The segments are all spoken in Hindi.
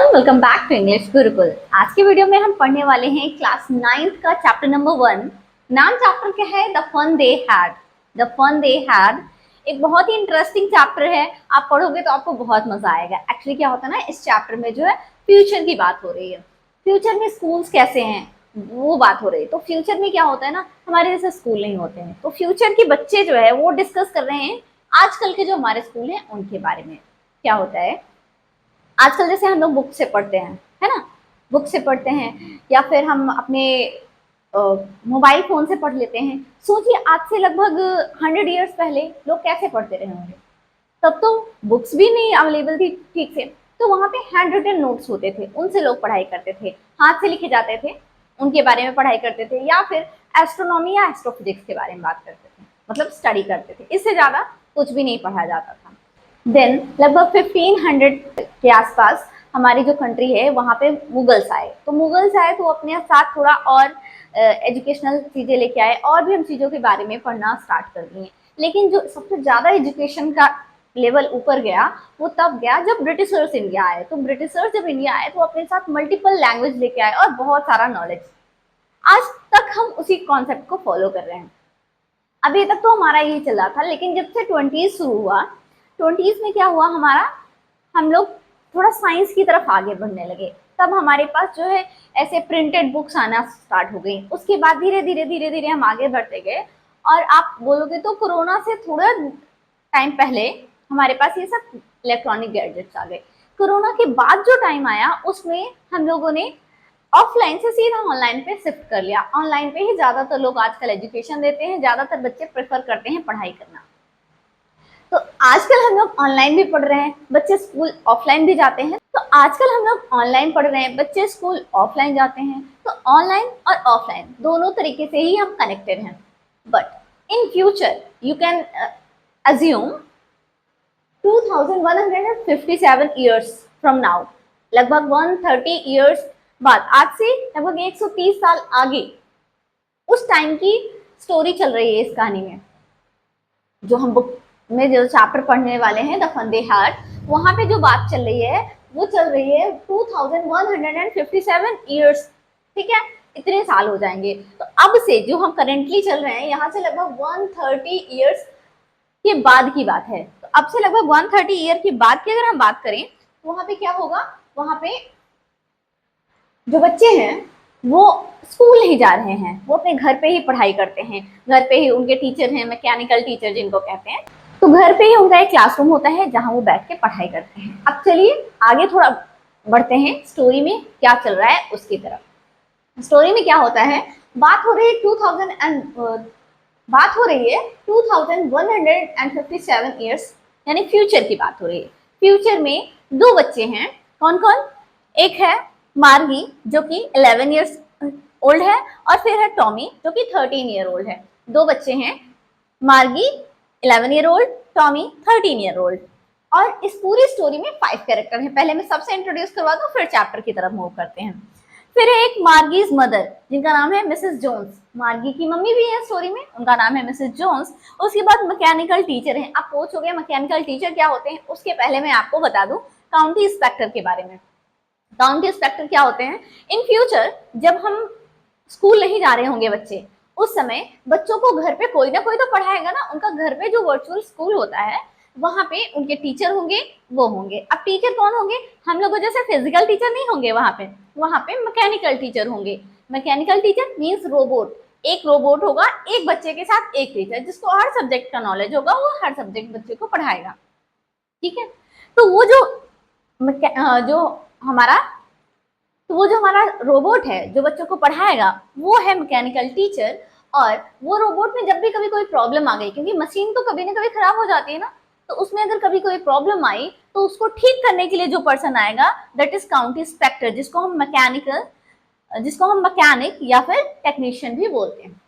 Everyone, welcome back to English Gurukul. आज के वीडियो में हम पढ़ने वाले हैं क्लास 9th का चैप्टर नंबर 1। नाम चैप्टर क्या है? The fun they had. The fun they had एक बहुत ही इंटरेस्टिंग चैप्टर है। आप पढ़ोगे तो आपको बहुत मजा आएगा। एक्चुअली क्या होता है ना, इस चैप्टर में जो है फ्यूचर की बात हो रही है। फ्यूचर में स्कूल्स कैसे हैं वो बात हो रही है। तो फ्यूचर में क्या होता है ना, हमारे जैसे स्कूल नहीं होते हैं, तो फ्यूचर के बच्चे जो है वो डिस्कस कर रहे हैं आजकल के जो हमारे स्कूल हैं उनके बारे में। क्या होता है आजकल, जैसे हम लोग बुक से पढ़ते हैं, है ना, बुक से पढ़ते हैं या फिर हम अपने मोबाइल फोन से पढ़ लेते हैं। सोचिए आज से लगभग 100 ईयर्स पहले लोग कैसे पढ़ते रहे होंगे। तब तो बुक्स भी नहीं अवेलेबल थी ठीक से, तो वहां पे हैंड रिटन नोट्स होते थे, उनसे लोग पढ़ाई करते थे, हाथ से लिखे जाते थे, उनके बारे में पढ़ाई करते थे, या फिर एस्ट्रोनॉमी या एस्ट्रोफिजिक्स के बारे में बात करते थे, मतलब स्टडी करते थे। इससे ज्यादा कुछ भी नहीं पढ़ा जाता था। देन लगभग 1500 के आसपास हमारी जो कंट्री है वहाँ पे मुगल्स आए। तो मुगल्स आए तो अपने साथ थोड़ा और एजुकेशनल चीज़ें लेके आए, और भी हम चीज़ों के बारे में पढ़ना स्टार्ट कर दिए। लेकिन जो सबसे ज़्यादा एजुकेशन का लेवल ऊपर गया वो तब गया जब ब्रिटिशर्स इंडिया आए। तो ब्रिटिशर्स जब इंडिया आए तो अपने साथ मल्टीपल लैंग्वेज लेके आए और बहुत सारा नॉलेज। आज तक हम उसी कॉन्सेप्ट को फॉलो कर रहे हैं। अभी तक तो हमारा यही चल रहा था, लेकिन जब से 20s शुरू हुआ, 20s में क्या हुआ हमारा, हम लोग थोड़ा साइंस की तरफ आगे बढ़ने लगे। तब हमारे पास जो है ऐसे प्रिंटेड बुक्स आना स्टार्ट हो गई। उसके बाद धीरे धीरे धीरे धीरे हम आगे बढ़ते गए। और आप बोलोगे तो कोरोना से थोड़ा टाइम पहले हमारे पास ये सब इलेक्ट्रॉनिक गैजेट्स आ गए। कोरोना के बाद जो टाइम आया उसमें हम लोगों ने ऑफलाइन से सीधा ऑनलाइन पे शिफ्ट कर लिया। ऑनलाइन पे ही ज्यादातर लोग आजकल एजुकेशन देते हैं, ज्यादातर बच्चे प्रेफर करते हैं पढ़ाई करना। तो आजकल हम लोग ऑनलाइन भी पढ़ रहे हैं, बच्चे स्कूल ऑफलाइन भी जाते हैं। तो आजकल हम लोग ऑनलाइन पढ़ रहे हैं, बच्चे स्कूल ऑफलाइन जाते हैं। तो ऑनलाइन और ऑफलाइन दोनों तरीके से ही हम कनेक्टेड हैं। But in future you can assume 2157 years from now, लगभग 130 ईयर्स बाद, आज से लगभग 130 साल आगे उस टाइम की स्टोरी चल रही है इस कहानी में। जो हम बुक में जो चैप्टर पढ़ने वाले हैं द फन दे हैड, वहां पे जो बात चल रही है वो चल रही है 2157 ईयर्स। ठीक है, इतने साल हो जाएंगे। तो अब से जो हम करेंटली चल रहे हैं यहाँ से लगभग 130 ईयर्स के बाद की बात है। तो अब से लगभग 130 ईयर के बाद की अगर हम बात करें तो वहां पे क्या होगा, वहां पे जो बच्चे हैं वो स्कूल नहीं जा रहे हैं, वो अपने घर पे ही पढ़ाई करते हैं। घर पे ही उनके टीचर हैं, मैकेनिकल टीचर जिनको कहते हैं। तो घर पे ही उनका एक क्लासरूम होता है जहां वो बैठ के पढ़ाई करते हैं। अब चलिए आगे थोड़ा बढ़ते हैं, स्टोरी में क्या चल रहा है उसकी तरफ। स्टोरी में क्या होता है, बात हो रही है 2157 ईयर्स, यानी फ्यूचर की बात हो रही है। फ्यूचर में दो बच्चे हैं, कौन कौन? एक है मार्गी जो कि 11 ईयर्स ओल्ड है, और फिर है टॉमी जो कि 13 ईयर ओल्ड है। दो बच्चे हैं, मार्गी 11 year old, Tommy 13 year old. और इस पूरी स्टोरी में 5 कैरेक्टर हैं। पहले मैं सबसे इंट्रोड्यूस करवा दूं, फिर चैप्टर की तरफ मूव करते हैं। फिर है एक मार्गीज मदर जिनका नाम है मिसेस जोन्स। मार्गी की मम्मी भी है स्टोरी में, उनका नाम है मिसेस जोन्स। उसके बाद मैकेनिकल टीचर हैं। आप पूछोगे मैकेनिकल टीचर क्या होते हैं, उसके पहले मैं आपको बता दूं काउंटी इंस्पेक्टर के बारे में। काउंटी इंस्पेक्टर क्या होते हैं? इन फ्यूचर जब हम स्कूल नहीं जा रहे होंगे बच्चे, उस समय बच्चों को घर पे कोई ना कोई तो पढ़ाएगा ना। उनका घर पे जो वर्चुअल स्कूल होता है वहां पे उनके टीचर होंगे, वो होंगे। अब टीचर कौन होंगे? हम लोगों जैसे फिजिकल टीचर नहीं होंगे, वहां पे मैकेनिकल टीचर होंगे। Mechanical teacher means robot. एक रोबोट होगा, एक बच्चे के साथ एक टीचर, जिसको हर सब्जेक्ट का नॉलेज होगा, वो हर सब्जेक्ट बच्चे को पढ़ाएगा। ठीक है, तो वो जो हमारा तो वो जो हमारा रोबोट है जो बच्चों को पढ़ाएगा वो है मैकेनिकल टीचर। और वो रोबोट में जब भी कभी कोई प्रॉब्लम आ गई, क्योंकि मशीन तो कभी ना कभी खराब हो जाती है ना, तो उसमें अगर कभी कोई प्रॉब्लम आई तो उसको ठीक करने के लिए जो पर्सन आएगा दैट इज काउंटी इंस्पेक्टर, जिसको हम मैकेनिक या फिर टेक्नीशियन भी बोलते हैं।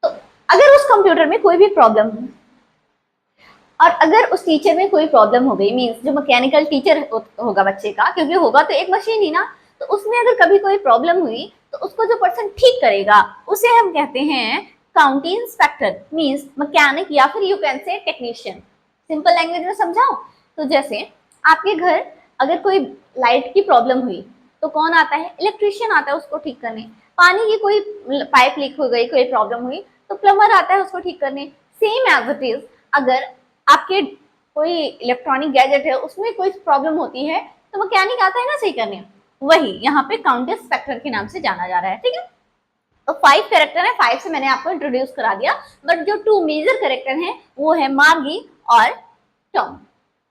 तो अगर उस कंप्यूटर में कोई भी प्रॉब्लम हो और अगर उस टीचर में कोई प्रॉब्लम हो गई, मीन्स जो मैकेनिकल टीचर होगा बच्चे का, क्योंकि होगा तो एक मशीन ही ना, तो उसमें अगर कभी कोई प्रॉब्लम हुई तो उसको जो पर्सन ठीक करेगा उसे हम कहते हैं काउंटी इंस्पेक्टर, मीन्स मैकेनिक या फिर you can say technician. Simple language में समझाओ तो जैसे आपके घर अगर कोई लाइट की प्रॉब्लम हुई तो कौन आता है? इलेक्ट्रिशियन आता है उसको ठीक करने। पानी की कोई पाइप लीक हो गई, कोई प्रॉब्लम हुई तो प्लम्बर आता है उसको ठीक करने। सेम एज इट इज, अगर आपके कोई इलेक्ट्रॉनिक गैजेट है उसमें कोई प्रॉब्लम होती है तो मैकेनिक आता है ना सही करने। वही यहाँ पे काउंटर स्पेक्टर के नाम से जाना जा रहा है, ठीक है। तो 5 कैरेक्टर है, 5 से मैंने आपको इंट्रोड्यूस करा दिया, बट जो 2 मेजर कैरेक्टर हैं वो है मार्गी और टॉम,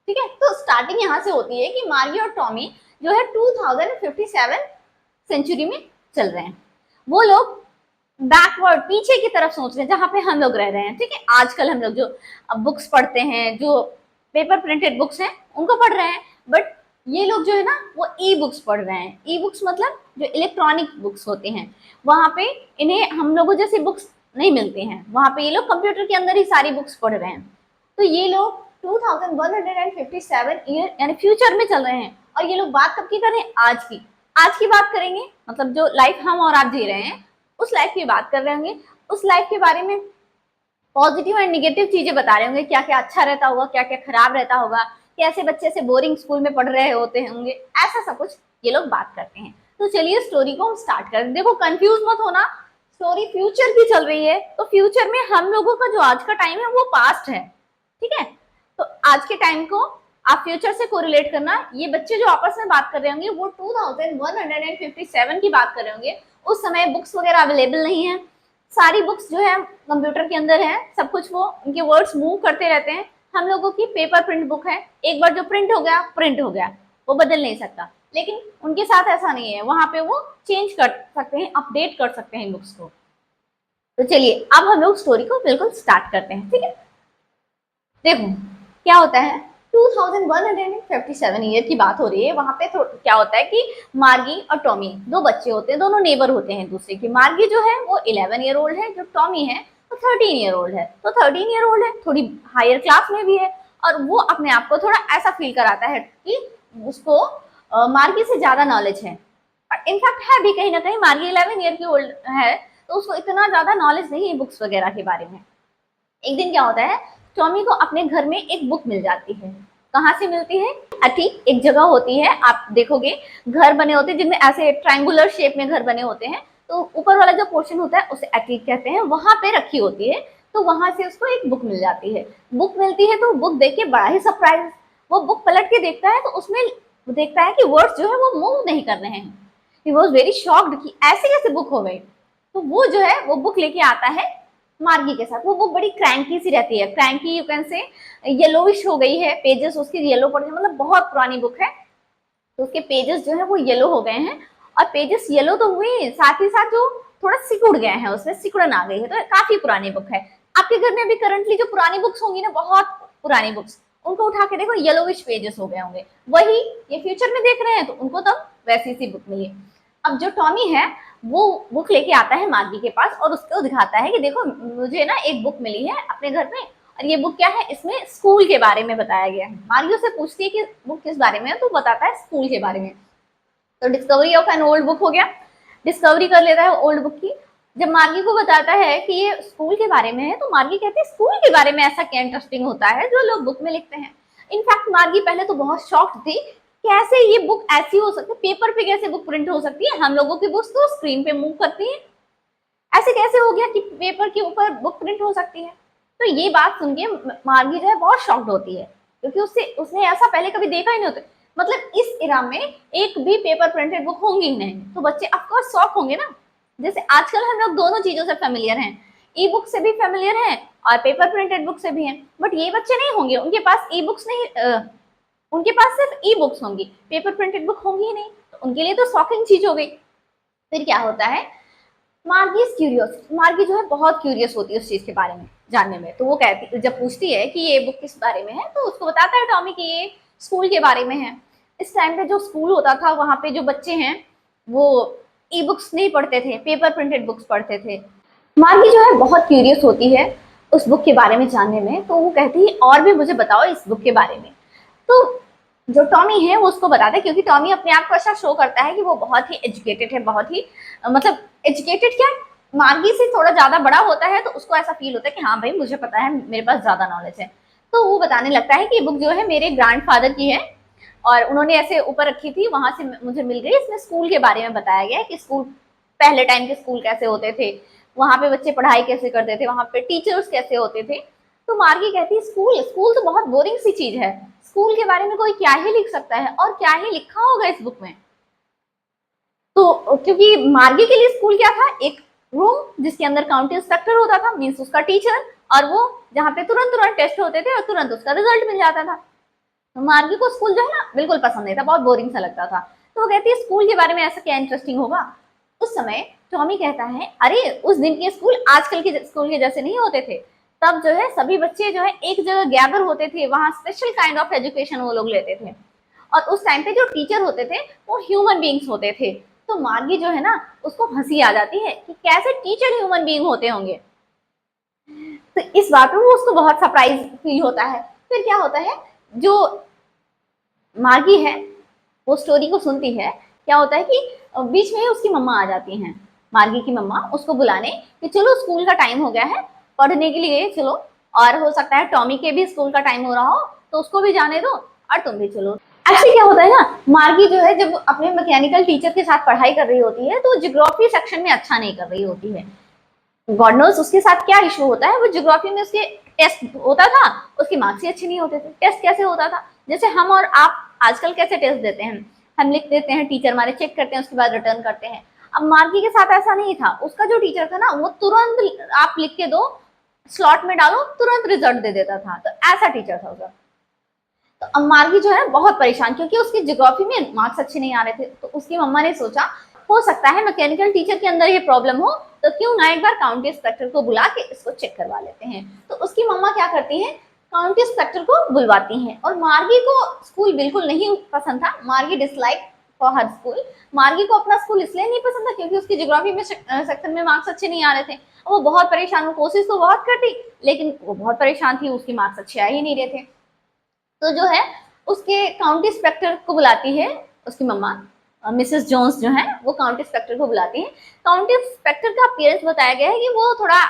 ठीक है। तो स्टार्टिंग यहाँ से होती है कि मार्गी और टॉमी जो है 2057 सेंचुरी में चल रहे हैं। वो लोग बैकवर्ड पीछे की तरफ सोच रहे हैं जहां पे हम लोग रह रहे हैं, ठीक है। आजकल हम लोग जो बुक्स पढ़ते हैं, जो पेपर प्रिंटेड बुक्स हैं उनको पढ़ रहे हैं, बट ये लोग जो है ना वो ई बुक्स पढ़ रहे हैं। ई बुक्स मतलब जो इलेक्ट्रॉनिक बुक्स होते हैं, वहां पे इन्हें हम लोगों जैसी बुक्स नहीं मिलती हैं, वहां पे ये लोग कंप्यूटर के अंदर ही सारी बुक्स पढ़ रहे हैं। तो ये लोग 2157 ईयर यानी फ्यूचर में चल रहे हैं। और ये लोग बात कब की कर रहे हैं? आज की बात करेंगे, मतलब जो लाइफ हम और आप जी रहे हैं उस लाइफ की बात कर रहे होंगे। उस लाइफ के बारे में पॉजिटिव एंड निगेटिव चीजें बता रहे होंगे, क्या क्या अच्छा रहता होगा, क्या क्या खराब रहता होगा, कैसे बच्चे से बोरिंग स्कूल में पढ़ रहे होते होंगे, ऐसा सब कुछ ये लोग बात करते हैं। तो चलिए स्टोरी को हम स्टार्ट करें। देखो कंफ्यूज मत होना, स्टोरी फ्यूचर की चल रही है, तो फ्यूचर में हम लोगों का जो आज का टाइम है वो पास्ट है, ठीक है। तो आज के टाइम को आप फ्यूचर से कोरिलेट करना। ये बच्चे जो आपस में बात कर रहे होंगे वो 2157 की बात कर रहे होंगे। उस समय बुक्स वगैरह अवेलेबल नहीं है, सारी बुक्स जो है कंप्यूटर के अंदर है, सब कुछ वो उनके वर्ड्स मूव करते रहते हैं। हम लोगों की पेपर प्रिंट बुक है, एक बार जो प्रिंट हो गया वो बदल नहीं सकता। लेकिन उनके साथ ऐसा नहीं है, वहां पे वो चेंज कर सकते हैं, अपडेट कर सकते हैं बुक्स को। तो चलिए अब हम लोग स्टोरी को बिल्कुल स्टार्ट करते हैं, ठीक है। देखो क्या होता है, 2157 ईयर की बात हो रही है। वहां पे क्या होता है कि मार्गी और टॉमी दो बच्चे होते हैं, दोनों नेबर होते हैं दूसरे की। मार्गी जो है वो 11 ईयर ओल्ड है, जो टॉमी है वो 13 ईयर ओल्ड है। तो 13 ईयर ओल्ड है, थोड़ी हायर क्लास में भी है, और वो अपने आप को थोड़ा ऐसा फील कराता है कि उसको मार्गी से ज्यादा नॉलेज है। इनफैक्ट है भी कहीं ना कहीं, मार्गी 11 ईयर की ओल्ड है तो उसको इतना ज्यादा नॉलेज नहीं है बुक्स वगैरह के बारे में। एक दिन क्या होता है, टॉमी को अपने घर में एक बुक मिल जाती है। कहाँ से मिलती है? ठीक एक जगह होती है, आप देखोगे घर बने होते हैं जिनमें ऐसे ट्रायंगुलर शेप में घर बने होते हैं, तो ऊपर वाला जो पोर्शन होता है उसे एटीक कहते हैं, वहां पे रखी होती है। तो वहां से उसको एक बुक मिल जाती है। बुक मिलती है तो बुक देख के बड़ा ही सरप्राइज, वो बुक पलट के देखता है तो उसमें देखता है कि वर्ड्स जो है वो मूव नहीं कर रहे हैं। ही वॉज वेरी शॉक्ड कि ऐसे कैसे बुक हो गई। तो वो जो है वो बुक लेके आता है मार्गी के साथ। वो बुक बड़ी क्रैंकी सी रहती है, cranky you can say, yellowish हो गई है, पेजेस उसके येलो पड़ गए, मतलब बहुत पुरानी बुक है तो उसके पेजेस जो है वो येलो हो गए हैं। और पेजेस येलो तो हुए, साथ ही साथ जो थोड़ा सिकुड़ गए हैं, उसमें सिकुड़न आ गई है, तो काफी पुरानी बुक है। आपके घर में अभी करंटली जो पुरानी बुक्स होंगी ना, बहुत पुरानी बुक्स, उनको उठा के देखो येलोविश पेजेस हो गए होंगे। वही ये फ्यूचर में देख रहे हैं तो उनको तब वैसी सी बुक मिली। अब जो टॉमी है वो बुक लेके आता है मार्गी के पास और उसको दिखाता है कि देखो मुझे ना एक बुक मिली है अपने घर में, और ये बुक क्या है, इसमें स्कूल के बारे में बताया गया है। मार्गी उससे पूछती है कि बुक किस बारे में है, तो बताता है स्कूल के बारे में। तो discovery of an old book हो गया, डिस्कवरी कर लेता है ओल्ड बुक की। जब मार्गी को बताता है कि ये स्कूल के बारे में है तो मार्गी कहती है स्कूल के बारे में ऐसा क्या इंटरेस्टिंग होता है जो लोग बुक में लिखते हैं। इनफैक्ट मार्गी पहले तो बहुत शॉक्ड थी, कैसे ये बुक ऐसी हो सकती है, पेपर पे कैसे बुक प्रिंट हो सकती है, हम लोगों की बुक्स तो स्क्रीन पे मूव करती है, ऐसे कैसे हो गया कि पेपर के ऊपर बुक प्रिंट हो सकती है। तो ये बात सुन के मार्गी जो है बहुत शॉक्ड होती है, क्योंकि उसने ऐसा पहले कभी देखा ही नहीं होता। मतलब इस इरा में एक भी पेपर प्रिंटेड बुक होंगी ही नहीं, तो बच्चे ऑफकोर्स शॉक होंगे ना। जैसे आजकल हम लोग दोनों चीजों से फेमिलियर हैं, ई बुक से भी फेमिलियर हैं और पेपर प्रिंटेड बुक से भी हैं, बट ये बच्चे नहीं होंगे, उनके पास ई बुक्स नहीं, उनके पास सिर्फ ई बुक्स होंगी, पेपर प्रिंटेड बुक होंगी ही नहीं, तो उनके लिए तो शॉकिंग चीज हो गई। फिर क्या होता है, मार्गी इज क्यूरियस, मार्गी जो है बहुत क्यूरियस होती है उस चीज के बारे में जानने में। तो वो कहती, जब पूछती है कि ये बुक किस बारे में है, तो उसको बताता है टॉमी कि ये स्कूल के बारे में है। इस टाइम पे जो स्कूल होता था वहां पे जो बच्चे हैं वो ई बुक्स नहीं पढ़ते थे, पेपर प्रिंटेड बुक्स पढ़ते थे। मार्गी जो है बहुत क्यूरियस होती है उस बुक के बारे में जानने में, तो वो कहती है और भी मुझे बताओ इस बुक के बारे में। तो जो टॉमी है वो उसको बताता है, क्योंकि टॉमी अपने आप को ऐसा शो करता है कि वो बहुत ही एजुकेटेड है, बहुत ही मतलब एजुकेटेड क्या, मार्गी से थोड़ा ज्यादा बड़ा होता है, तो उसको ऐसा फील होता है कि हाँ भाई मुझे पता है, मेरे पास ज्यादा नॉलेज है। तो वो बताने लगता है कि बुक जो है मेरे ग्रैंडफादर की है, और उन्होंने ऐसे ऊपर रखी थी, वहां से मुझे मिल गई। इसमें स्कूल के बारे में बताया गया है कि स्कूल, पहले टाइम के स्कूल कैसे होते थे, वहां पे बच्चे पढ़ाई कैसे करते थे, वहां पे टीचर्स कैसे होते थे। तो मार्गी कहती है स्कूल स्कूल तो बहुत बोरिंग सी चीज है, स्कूल के बारे में कोई क्या ही लिख सकता है और क्या ही लिखा होगा इस बुक में। तो क्योंकि मार्गी के लिए स्कूल क्या था, एक रूम जिसके अंदर काउंटी इंस्पेक्टर होता था, मीन्स उसका टीचर, और वो जहाँ पे तुरंत तुरंत टेस्ट होते थे और तुरंत उसका रिजल्ट मिल जाता था। तो मार्गी को स्कूल जो है ना बिल्कुल पसंद नहीं था, बहुत बोरिंग सा लगता था। तो वो कहती है स्कूल के बारे में ऐसा क्या इंटरेस्टिंग होगा। उस समय टॉमी कहता है अरे उस दिन के स्कूल आजकल के स्कूल के जैसे नहीं होते थे, तब जो है सभी बच्चे जो है एक जगह गैदर होते थे, वहां स्पेशल काइंड ऑफ एजुकेशन वो लोग लेते थे, और उस टाइम पे जो टीचर होते थे वो ह्यूमन बींग्स होते थे। तो मार्गी जो है ना उसको हंसी आ जाती है कि कैसे टीचर ह्यूमन बींग होते होंगे। तो इस बात में वो उसको बहुत सरप्राइज फील होता है। फिर क्या होता है, जो मार्गी है वो स्टोरी को सुनती है, क्या होता है कि बीच में उसकी मम्मा आ जाती हैं, मार्गी की मम्मा उसको बुलाने कि चलो स्कूल का टाइम हो गया है, पढ़ने के लिए चलो, और हो सकता है टॉमी के भी स्कूल का टाइम हो रहा हो तो उसको भी जाने दो और तुम भी चलो। एक्चुअली क्या होता है ना, मार्गी जो है जब अपने मैकेनिकल टीचर के साथ पढ़ाई कर रही होती है तो ज्योग्राफी सेक्शन में अच्छा नहीं कर रही होती है। गॉड नोस उसके साथ क्या इशू होता है, वो ज्योग्राफी में उसके टेस्ट होता था, उसके मार्क्स ही अच्छे नहीं होते थे। टेस्ट कैसे होता था, जैसे हम और आप आजकल कैसे टेस्ट देते हैं, हम लिख देते हैं, टीचर हमारे चेक करते हैं, उसके बाद रिटर्न करते हैं। अब मार्गी के साथ ऐसा नहीं था, उसका जो टीचर था ना वो तुरंत आप लिख के दो, स्लॉट में डालो, तुरंत रिजल्ट दे देता था। तो ऐसा टीचर था उसका। तो अब मार्गी जो है बहुत परेशान, क्योंकि उसकी ज्योग्राफी में मार्क्स अच्छे नहीं आ रहे थे। तो उसकी मम्मा ने सोचा हो सकता है मैकेनिकल टीचर के अंदर ये प्रॉब्लम हो, तो क्यों ना एक बार काउंटी इंस्पेक्टर को बुला के इसको चेक करवा लेते हैं। तो उसकी मम्मा क्या करती हैं, काउंटी इंस्पेक्टर को बुलवाती हैं। और मार्गी को स्कूल बिल्कुल नहीं पसंद था, मार्गी डिसलाइक फॉर हर स्कूल। मार्गी को अपना स्कूल इसलिए नहीं पसंद था क्योंकि उसकी ज्योग्राफी में सेक्शन में मार्क्स अच्छे नहीं आ रहे थे। वो बहुत परेशान, वो कोशिश तो बहुत करती लेकिन वो बहुत परेशान थी, उसकी मार्क्स अच्छे आ ही नहीं रहे थे। तो जो है उसके काउंटी इंस्पेक्टर को बुलाती है उसकी मम्मा, मिसेस जोन्स जो है वो काउंटी इंस्पेक्टर को बुलाती है। काउंटी इंस्पेक्टर का अपीयरेंस बताया गया है कि वो थोड़ा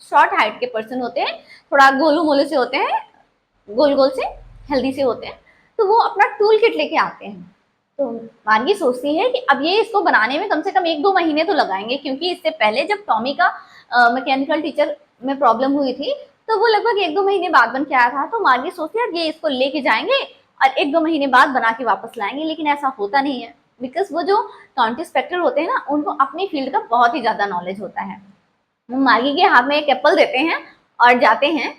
शॉर्ट हाइट के पर्सन होते हैं, थोड़ा गोलू मोलू से होते हैं, गोल गोल से, हेल्दी से होते हैं। तो वो अपना टूल किट लेके आते हैं। तो मार्गी सोचती है कि अब ये इसको बनाने में कम से कम 1-2 महीने तो लगाएंगे, क्योंकि इससे पहले जब टॉमी का मैकेनिकल टीचर में प्रॉब्लम हुई थी तो वो लगभग 1-2 महीने बाद बन के आया था। तो मार्गी सोचती है ये इसको लेके जाएंगे और 1-2 महीने बाद बना के वापस लाएंगे, लेकिन ऐसा होता नहीं है, बिकॉज वो जो काउंटी इंस्पेक्टर होते हैं ना उनको अपनी फील्ड का बहुत ही ज्यादा नॉलेज होता है। वो मार्गी के हाथ में एक एप्पल देते हैं और जाते हैं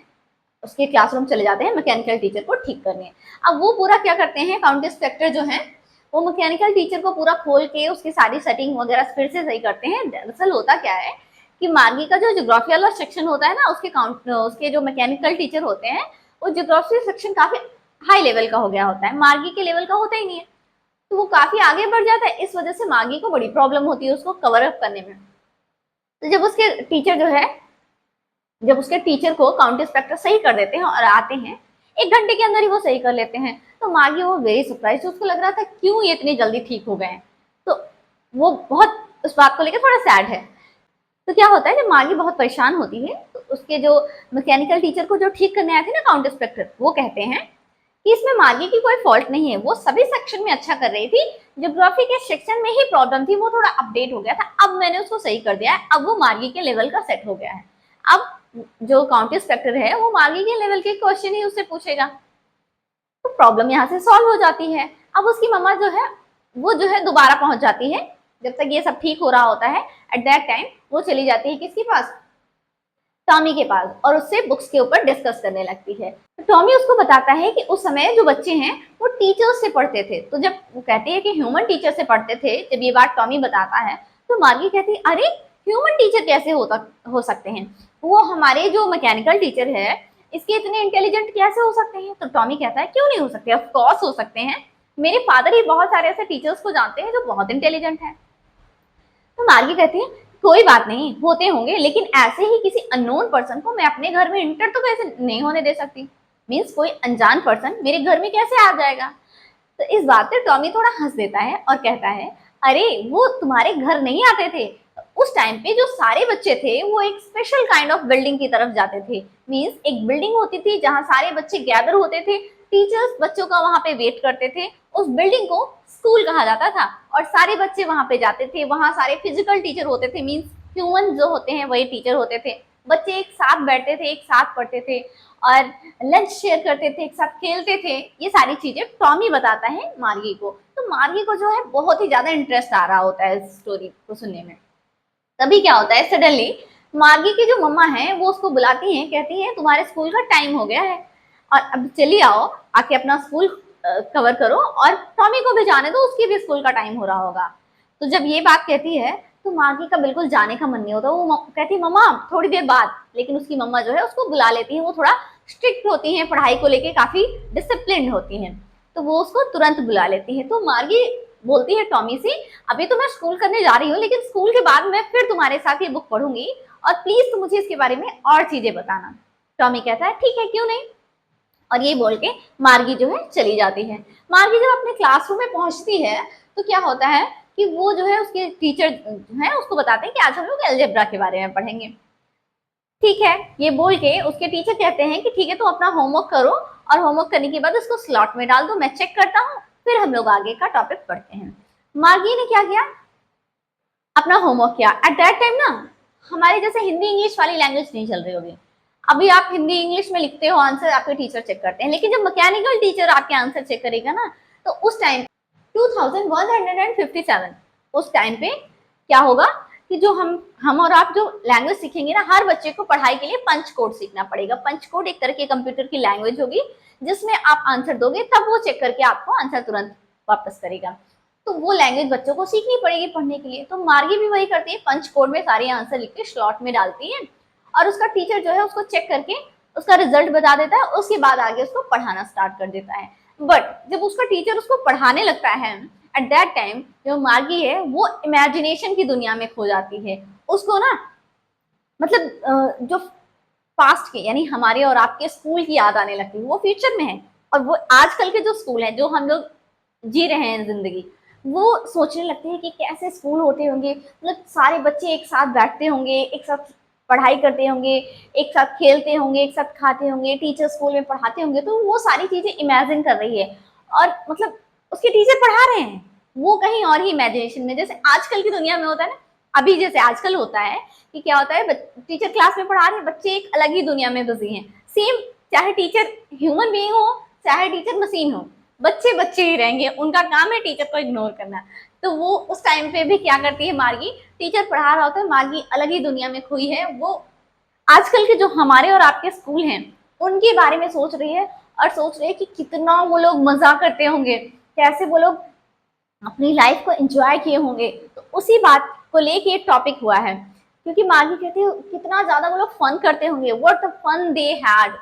उसके क्लासरूम चले जाते हैं मैकेनिकल टीचर को ठीक करने। अब वो पूरा क्या करते हैं, काउंटी इंस्पेक्टर जो है वो मैकेनिकल टीचर को पूरा खोल के उसकी सारी सेटिंग वगैरह फिर से सही करते हैं। दरअसल होता क्या है कि मार्गी का जो ज्योग्राफी वाला सेक्शन होता है ना, उसके जो मैकेनिकल टीचर होते हैं वो ज्योग्राफी सेक्शन काफी हाई लेवल का हो गया होता है, मार्गी के लेवल का होता ही नहीं है। तो वो काफी आगे बढ़ जाता है, इस वजह से मार्गी को बड़ी प्रॉब्लम होती है उसको कवर अप करने में। तो जब उसके टीचर को काउंटी इंस्पेक्टर सही कर देते हैं और आते हैं, 1 घंटे के अंदर ही वो सही कर लेते हैं। तो मार्गी वो वेरी सरप्राइज, उसको लग रहा था क्यों ये इतनी जल्दी ठीक हो गए हैं। तो वो बहुत उस बात को लेकर थोड़ा सैड है। तो क्या होता है, जब मार्गी बहुत परेशान होती है तो उसके जो मैकेनिकल टीचर को जो ठीक करने आए थे ना काउंटी इंस्पेक्टर, वो कहते हैं कि इसमें मार्गी की कोई फॉल्ट नहीं है, वो सभी सेक्शन में अच्छा कर रही थी, ज्योग्राफी के सेक्शन में ही प्रॉब्लम थी, वो थोड़ा अपडेट हो गया था, अब मैंने उसको सही कर दिया है, अब वो मार्गी के लेवल का सेट हो गया है। अब जो काउंटी इंस्पेक्टर है वो मार्गी के लेवल के क्वेश्चन ही उससे पूछेगा, तो प्रॉब्लम यहाँ से सॉल्व हो जाती है। अब उसकी मम्मा जो है वो जो है दोबारा पहुंच जाती है, जब तक ये सब ठीक हो रहा होता है एट दैट टाइम वो चली जाती है किसके पास, टॉमी के पास, और उससे बुक्स के ऊपर डिस्कस करने लगती है। तो टॉमी उसको बताता है कि उस समय जो बच्चे हैं वो टीचर्स से पढ़ते थे। तो जब वो कहती है कि ह्यूमन टीचर से पढ़ते थे, जब ये बात टॉमी बताता है तो मार्गी कहती है अरे ह्यूमन टीचर कैसे हो सकते हैं, वो हमारे जो मैकेनिकल टीचर है इसके इतने इंटेलिजेंट कैसे हो सकते हैं। तो टॉमी कहता है क्यों नहीं हो सकते, ऑफ कोर्स हो सकते हैं, मेरे फादर ही बहुत सारे ऐसे टीचर्स को जानते हैं जो बहुत इंटेलिजेंट है। तो मार्गी कहती है कोई बात नहीं, होते होंगे, लेकिन ऐसे ही किसी अननोन पर्सन को मैं अपने घर में इंटर तो कैसे नहीं होने दे सकती, मीन्स कोई अनजान पर्सन मेरे घर में कैसे आ जाएगा। तो इस बात पे टॉमी थोड़ा हंस देता है और कहता है अरे वो तुम्हारे घर नहीं आते थे, उस टाइम पे जो सारे बच्चे थे वो एक स्पेशल काइंड ऑफ बिल्डिंग की तरफ जाते थे, मीन्स एक बिल्डिंग होती थी जहां सारे बच्चे गैदर होते थे, टीचर्स बच्चों का वहां पे वेट करते थे, उस बिल्डिंग को स्कूल कहा जाता था और सारे बच्चे वहां पे जाते थे। वहां सारे फिजिकल टीचर होते थे, मीन्स ह्यूमन जो होते हैं वही टीचर होते थे। बच्चे एक साथ बैठते थे, एक साथ पढ़ते थे और लंच शेयर करते थे, एक साथ खेलते थे। ये सारी चीजें टॉमी बताता है मार्गी को। तो मार्गी को जो है बहुत ही ज्यादा इंटरेस्ट आ रहा होता है इस स्टोरी को सुनने में। तभी क्या होता है, सडनली मार्गी की जो मम्मा है वो उसको बुलाती हैं, कहती हैं तुम्हारे स्कूल का टाइम हो गया है और अब चलिए आओ, आके अपना स्कूल कवर करो और टॉमी को भी जाने दो, उसकी भी स्कूल का टाइम हो रहा होगा। तो जब ये बात कहती है तो मार्गी का बिल्कुल जाने का मन नहीं होता। वो कहती है मम्मा थोड़ी देर बाद, लेकिन उसकी मम्मा जो है उसको बुला लेती है। वो थोड़ा स्ट्रिक्ट होती हैं, पढ़ाई को लेके काफी डिसिप्लिन होती हैं, तो वो उसको तुरंत बुला लेती है। तो मार्गी बोलती है टॉमी से, अभी तो मैं स्कूल करने जा रही हूँ, लेकिन स्कूल के बाद मैं फिर तुम्हारे साथ ये बुक पढ़ूंगी और प्लीज तुम मुझे इसके बारे में और चीजें बताना। टॉमी कहता है ठीक है, क्यों नहीं। और ये बोल के मार्गी जो है चली जाती है। मार्गी जब अपने क्लासरूम में पहुंचती है तो क्या होता है कि वो जो है उसके टीचर जो है उसको बताते हैं कि आज हम लोग अलजेब्रा के बारे में पढ़ेंगे। ठीक है, ये बोल के उसके टीचर कहते हैं कि ठीक है तुम अपना होमवर्क करो और होमवर्क करने के बाद उसको स्लॉट में डाल दो, मैं चेक करता हूँ, फिर हम लोग आगे का टॉपिक पढ़ते हैं। मार्गी ने क्या किया, अपना होमवर्क किया। एट दैट टाइम ना हमारे जैसे हिंदी इंग्लिश वाली लैंग्वेज नहीं चल रही होगी। अभी आप हिंदी इंग्लिश में लिखते हो आंसर, आपके टीचर चेक करते हैं, लेकिन जब मैकेनिकल टीचर आपके आंसर चेक करेगा ना, तो उस टाइम 2157 उस टाइम पे क्या होगा कि जो हम और आप जो लैंग्वेज सीखेंगे ना, हर बच्चे को पढ़ाई के लिए पंच कोड सीखना पड़ेगा। पंच कोड एक तरह की कंप्यूटर की लैंग्वेज होगी जिसमें आप आंसर दोगे तब वो चेक करके आपको आंसर तुरंत वापस करेगा। तो वो लैंग्वेज बच्चों को सीखनी पड़ेगी पढ़ने के लिए। तो मार्गी भी वही करती है, पंच कोड में सारे आंसर लिख के स्लॉट में डालती है और उसका टीचर जो है उसको चेक करके उसका रिजल्ट बता देता है। उसके बाद आगे उसको पढ़ाना स्टार्ट कर देता है। बट जब उसका टीचर उसको पढ़ाने लगता है, एट दैट टाइम जो मार्गी है वो इमेजिनेशन की दुनिया में खो जाती है। उसको ना मतलब जो पास्ट के यानी हमारे और आपके स्कूल की याद आने लगती है। वो फ्यूचर में है और वो आजकल के जो स्कूल है जो हम लोग जी रहे हैं जिंदगी, वो सोचने लगते हैं कि कैसे स्कूल होते होंगे, मतलब सारे बच्चे एक साथ बैठते होंगे, एक साथ पढ़ाई करते होंगे, एक साथ खेलते होंगे, एक साथ खाते होंगे, टीचर स्कूल में पढ़ाते होंगे। तो वो सारी चीजें इमेजिन कर रही है और मतलब उसके टीचर पढ़ा रहे हैं, वो कहीं और ही इमेजिनेशन में, जैसे आजकल की दुनिया में होता है ना। अभी जैसे आजकल होता है कि क्या होता है, टीचर क्लास में पढ़ा रहे हैं, बच्चे एक अलग ही दुनिया में बिजी हैं। सेम, चाहे टीचर ह्यूमन बीइंग हो चाहे टीचर मशीन हो, बच्चे बच्चे ही रहेंगे, उनका काम है टीचर को इग्नोर करना। तो वो उस टाइम पे भी क्या करती है मार्गी, टीचर पढ़ा रहा होता है, मार्गी अलग ही दुनिया में खोई है। वो आजकल के जो हमारे और आपके स्कूल हैं उनके बारे में सोच रही है और सोच रही है कि कितना वो लोग मजा करते होंगे, कैसे वो लोग अपनी लाइफ को एंजॉय किए होंगे। तो उसी बात को लेके ये टॉपिक हुआ है, क्योंकि मार्गी कहती है कितना ज्यादा वो लोग फन करते होंगे, what the fun they had.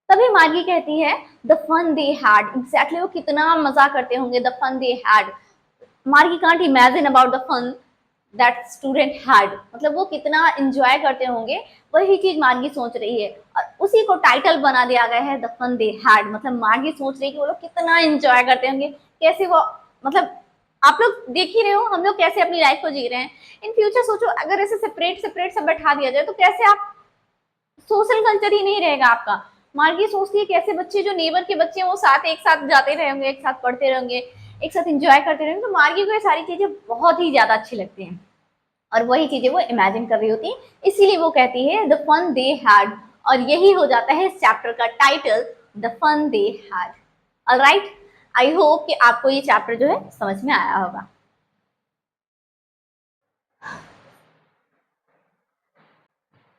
तभी मार्गी कहती है the fun they had, exactly वो कितना मजा करते होंगे, the fun they had. Margie can't imagine about the fun that student had, मतलब वो कितना एंजॉय करते होंगे, वही चीज मार्गी सोच रही है और उसी को टाइटल बना दिया गया है द फन दे हैड। मतलब मार्गी सोच रही है कि वो लोग कितना एंजॉय करते होंगे, कैसे वो मतलब आप लोग देख ही रहे हो हम लोग कैसे अपनी लाइफ को जी रहे हैं। इन फ्यूचर सोचो अगर ऐसे सेपरेट सेपरेट सब बैठा दिया जाए तो कैसे आप, सोशल कल्चर ही नहीं रहेगा आपका। मार्गी सोचती है कैसे बच्चे जो नेबर के बच्चे हैं वो साथ एक साथ जाते रहेंगे, एक साथ पढ़ते रहेंगे, एक साथ एंजॉय करते रहेंगे। तो मार्गी को ये सारी चीजें बहुत ही ज्यादा अच्छी लगती हैं और वही चीजें वो इमेजिन कर रही होती है, इसीलिए वो कहती है द फन दे हैड। और यही हो जाता है इस चैप्टर का title, the fun they had. Alright, I hope कि आपको ये चैप्टर जो है समझ में आया होगा।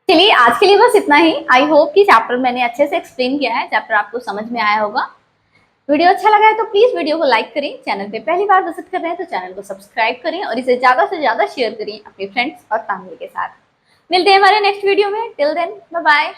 चलिए आज के लिए बस इतना ही। आई होप कि चैप्टर मैंने अच्छे से एक्सप्लेन किया है, चैप्टर आपको समझ में आया होगा। वीडियो अच्छा लगा है तो प्लीज वीडियो को लाइक करें, चैनल पे पहली बार विजिट कर रहे हैं तो चैनल को सब्सक्राइब करें और इसे ज्यादा से ज्यादा शेयर करें अपने फ्रेंड्स और फैमिली के साथ। मिलते हैं हमारे नेक्स्ट वीडियो में, टिल देन बाय बाय।